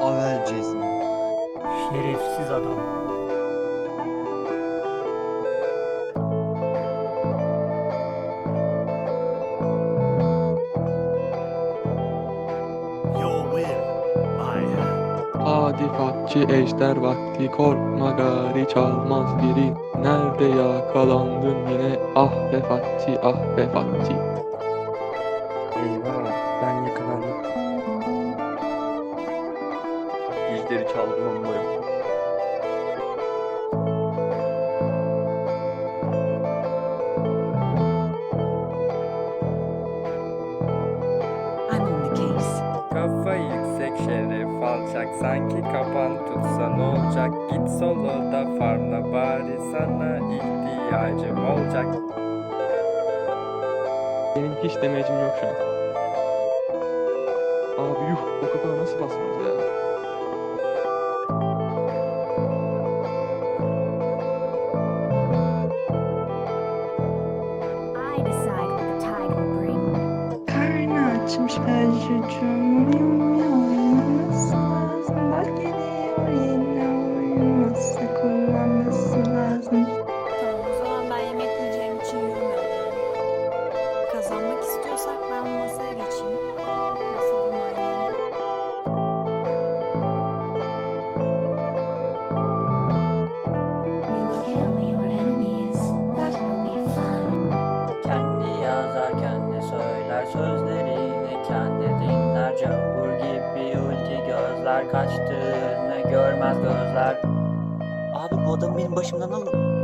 avel Cezmi. Şerefsiz adam. Hadi Fatci, ejder, vakti, korkma, gari, çalmaz, biri. Nerde yakalandın yine, ah be Fatci, ah be Fatci. Eyvah, ben yakalandım. Ejderi çaldırmam umarım. I'm on the case. Kafa, yüksek, şeref, alçak. Sanki kapan tutsa ne olacak? Git soloda farmla bari, sana ihtiyacım olacak. Benim hiç demecim yok şu an. Abi yuh, o kadar nasıl basmaz ya? I decide what the tide will bring. Karnı açmış çocuğum, uyuması lazım. Bak geliyor yine, uyuması kullanması lazım. Tamam, o zaman ben yemek yiyeceğim için yürümüyorum. Kazanmak istiyorsak ben bu masaya geçeyim. Masalım aynı. Kill your enemies. That will be fun. Kendi yazar, kendi söyler sözlerini, kendi dinler. Cambur gibi ulti gözler, kaçtığını görmez gözler. Abi bu adamı benim başımdan alın.